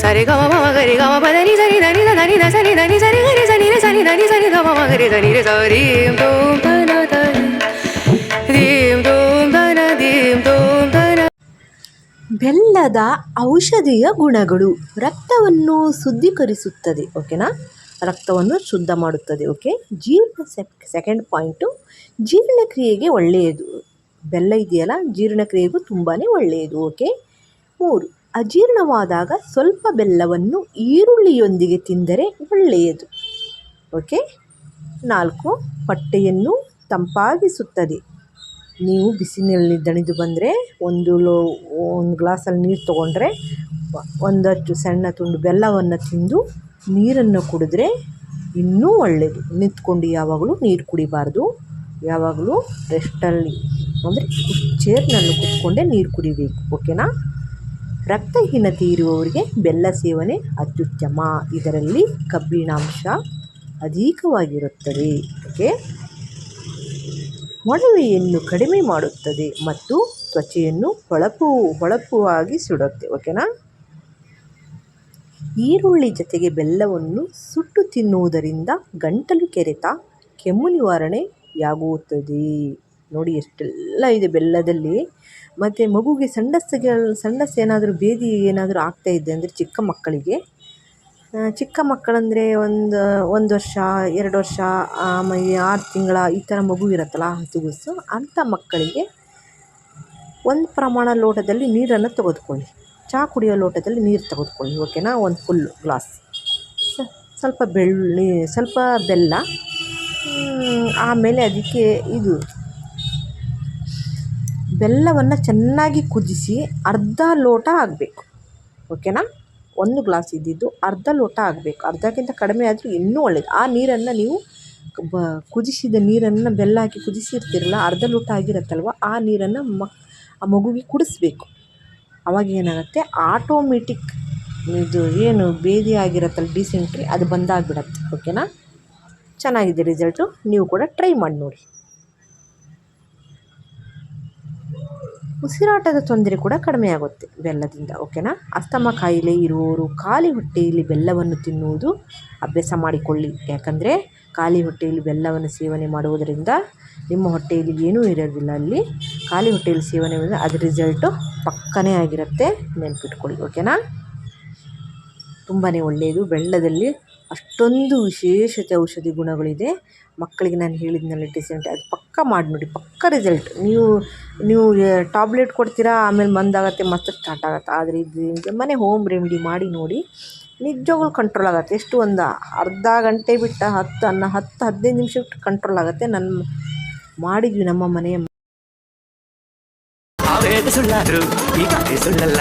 ಸರಿ ಗ ಮ ಗರಿ ಗ ಮ ಪದನಿ ಸರಿ ಧನಿ ಧನಿ ಧ ಸರಿ ಧನಿ ಸರಿ ಗರಿ ಸನಿ ರೆ ಸನಿ ಧನಿ ಸರಿ ಗ ಮ ಗರಿ ಧನಿ ರೆ ಸರಿ ದೋಂ ಧನ ಧನಿ ದೀಂ ದೋಂ ಧನ ದೀಂ ದೋಂ ಧನ. ಬೆಲ್ಲದ ಔಷಧೀಯ ಗುಣಗಳು. ರಕ್ತವನ್ನು ಶುದ್ಧೀಕರಿಸುತ್ತದೆ. ಓಕೆನಾ, ರಕ್ತವನ್ನು ಶುದ್ಧ ಮಾಡುತ್ತದೆ. ಓಕೆ, ಸೆಕೆಂಡ್ ಪಾಯಿಂಟು, ಜೀರ್ಣಕ್ರಿಯೆಗೆ ಒಳ್ಳೆಯದು. ಬೆಲ್ಲ ಇದೆಯಲ್ಲ, ಜೀರ್ಣಕ್ರಿಯೆಗೂ ತುಂಬಾ ಒಳ್ಳೆಯದು. ಓಕೆ. 3, ಅಜೀರ್ಣವಾದಾಗ ಸ್ವಲ್ಪ ಬೆಲ್ಲವನ್ನು ಈರುಳ್ಳಿಯೊಂದಿಗೆ ತಿಂದರೆ ಒಳ್ಳೆಯದು. ಓಕೆ. 4, ಹೊಟ್ಟೆಯನ್ನು ತಂಪಾಗಿಸುತ್ತದೆ. ನೀವು ಬಿಸಿನಲ್ಲಿ ದಣಿದು ಬಂದರೆ ಒಂದು ಗ್ಲಾಸಲ್ಲಿ ನೀರು ತೊಗೊಂಡ್ರೆ ಒಂದಷ್ಟು ಸಣ್ಣ ತುಂಡು ಬೆಲ್ಲವನ್ನು ತಿಂದು ನೀರನ್ನು ಕುಡಿದ್ರೆ ಇನ್ನೂ ಒಳ್ಳೆಯದು. ನಿಂತ್ಕೊಂಡು ಯಾವಾಗಲೂ ನೀರು ಕುಡಿಬಾರ್ದು. ಯಾವಾಗಲೂ ರೆಸ್ಟಲ್ಲಿ ಅಂದರೆ ಚೇರ್ನಲ್ಲಿ ಕೂತ್ಕೊಂಡೇ ನೀರು ಕುಡಿಬೇಕು. ಓಕೆನಾ. ರಕ್ತಹೀನತೆ ಇರುವವರಿಗೆ ಬೆಲ್ಲ ಸೇವನೆ ಅತ್ಯುತ್ತಮ. ಇದರಲ್ಲಿ ಕಬ್ಬಿಣಾಂಶ ಅಧಿಕವಾಗಿರುತ್ತದೆ. ಓಕೆ. ಮೊಡವೆಯನ್ನು ಕಡಿಮೆ ಮಾಡುತ್ತದೆ ಮತ್ತು ತ್ವಚೆಯನ್ನು ಹೊಳಪುವಾಗಿ ಸುಡುತ್ತೆ. ಓಕೆನಾ. ಈರುಳ್ಳಿ ಜೊತೆಗೆ ಬೆಲ್ಲವನ್ನು ಸುಟ್ಟು ತಿನ್ನುವುದರಿಂದ ಗಂಟಲು ಕೆರೆತ, ಕೆಮ್ಮು ನಿವಾರಣೆಯಾಗುತ್ತದೆ. ನೋಡಿ ಎಷ್ಟೆಲ್ಲ ಇದೆ ಬೆಲ್ಲದಲ್ಲಿ. ಮತ್ತು ಮಗುಗೆ ಸಂಡಸ್ ಏನಾದರೂ ಭೇದಿ ಏನಾದರೂ ಆಗ್ತಾಯಿದೆ ಅಂದರೆ ಚಿಕ್ಕ ಮಕ್ಕಳಂದರೆ ಒಂದು ವರ್ಷ 2 ವರ್ಷ ಆಮೇಲೆ 6 ತಿಂಗಳ ಈ ಥರ ಮಗು ಇರುತ್ತಲ್ಲ, ಹಸುಗುಸು ಅಂಥ ಮಕ್ಕಳಿಗೆ ಒಂದು ಪ್ರಮಾಣ ಲೋಟದಲ್ಲಿ ನೀರನ್ನು ತೆಗೆದುಕೊಳ್ಳಿ. ಚಹಾ ಕುಡಿಯೋ ಲೋಟದಲ್ಲಿ ನೀರು ತೆಗೆದುಕೊಳ್ಳಿ. ಓಕೆನಾ. ಒಂದು ಫುಲ್ ಗ್ಲಾಸ್, ಸ್ವಲ್ಪ ಬೆಲ್ಲ, ಆಮೇಲೆ ಅದಕ್ಕೆ ಬೆಲ್ಲವನ್ನು ಚೆನ್ನಾಗಿ ಕುದಿಸಿ ಅರ್ಧ ಲೋಟ ಆಗಬೇಕು. ಓಕೆನಾ. 1 ಗ್ಲಾಸ್ ಇದ್ದಿದ್ದು ಅರ್ಧ ಲೋಟ ಆಗಬೇಕು. ಅರ್ಧಕ್ಕಿಂತ ಕಡಿಮೆ ಆದರೂ ಇನ್ನೂ ಒಳ್ಳೆಯದು. ಆ ನೀರನ್ನು ನೀವು ಕುದಿಸಿದ ನೀರನ್ನು ಬೆಲ್ಲ ಹಾಕಿ ಕುದಿಸಿರ್ತೀರಲ್ಲ, ಅರ್ಧ ಲೋಟ ಆಗಿರುತ್ತಲ್ವ, ಆ ನೀರನ್ನು ಆ ಮಗುವಿಗೆ ಕುಡಿಸ್ಬೇಕು. ಅವಾಗ ಏನಾಗುತ್ತೆ, ಆಟೋಮೆಟಿಕ್ ಇದು ಏನು ಭೇದಿ ಆಗಿರುತ್ತಲ್ಲ ಡಿಸೆಂಟ್ರಿ, ಅದು ಬಂದಾಗ್ಬಿಡತ್ತೆ. ಓಕೆನಾ. ಚೆನ್ನಾಗಿದೆ ರಿಸಲ್ಟು. ನೀವು ಕೂಡ ಟ್ರೈ ಮಾಡಿ ನೋಡಿ. ಉಸಿರಾಟದ ತೊಂದರೆ ಕೂಡ ಕಡಿಮೆ ಆಗುತ್ತೆ ಬೆಲ್ಲದಿಂದ. ಓಕೆನಾ. ಅಸ್ತಮ ಕಾಯಿಲೆ ಇರುವವರು ಖಾಲಿ ಹೊಟ್ಟೆಯಲ್ಲಿ ಬೆಲ್ಲವನ್ನು ತಿನ್ನುವುದು ಅಭ್ಯಾಸ ಮಾಡಿಕೊಳ್ಳಿ. ಯಾಕಂದರೆ ಖಾಲಿ ಹೊಟ್ಟೆಯಲ್ಲಿ ಬೆಲ್ಲವನ್ನು ಸೇವನೆ ಮಾಡುವುದರಿಂದ ನಿಮ್ಮ ಹೊಟ್ಟೆಯಲ್ಲಿ ಏನೂ ಇರೋದಿಲ್ಲ. ಅಲ್ಲಿ ಖಾಲಿ ಹೊಟ್ಟೆಯಲ್ಲಿ ಸೇವನೆ ಮಾಡಿದರೆ ಅದರ ರಿಸಲ್ಟು ಪಕ್ಕನೇ ಆಗಿರುತ್ತೆ. ನೆನಪಿಟ್ಕೊಳ್ಳಿ. ಓಕೆನಾ. ತುಂಬಾ ಒಳ್ಳೆಯದು. ಬೆಲ್ಲದಲ್ಲಿ ಅಷ್ಟೊಂದು ವಿಶೇಷತೆ ಔಷಧಿ ಗುಣಗಳಿದೆ. ಮಕ್ಕಳಿಗೆ ನಾನು ಹೇಳಿದ್ನಲ್ಲ ಡಿಸೆಂಟ್ರಿ, ಅದು ಪಕ್ಕ ಮಾಡಿ ನೋಡಿ, ಪಕ್ಕ ರಿಸಲ್ಟ್. ನೀವು ಟಾಬ್ಲೆಟ್ ಕೊಡ್ತೀರಾ, ಆಮೇಲೆ ಮಂದಾಗತ್ತೆ, ಮತ್ತೆ ಸ್ಟಾರ್ಟ್ ಆಗುತ್ತೆ. ಆದರೆ ಇದು ಮನೆ ಹೋಮ್ ರೆಮಿಡಿ ಮಾಡಿ ನೋಡಿ, ನಿಜವಾಗ್ಲೂ ಕಂಟ್ರೋಲ್ ಆಗುತ್ತೆ. ಎಷ್ಟು ಒಂದು ಅರ್ಧ ಗಂಟೆ ಬಿಟ್ಟು 10-15 ನಿಮಿಷ ಬಿಟ್ಟು ಕಂಟ್ರೋಲ್ ಆಗುತ್ತೆ. ಮಾಡಿದ್ವಿ ನಮ್ಮ ಮನೆಯ ಸುಳ್ಳಾದ್ರು ಈ ಸುಳ್ಳಲ್ಲ.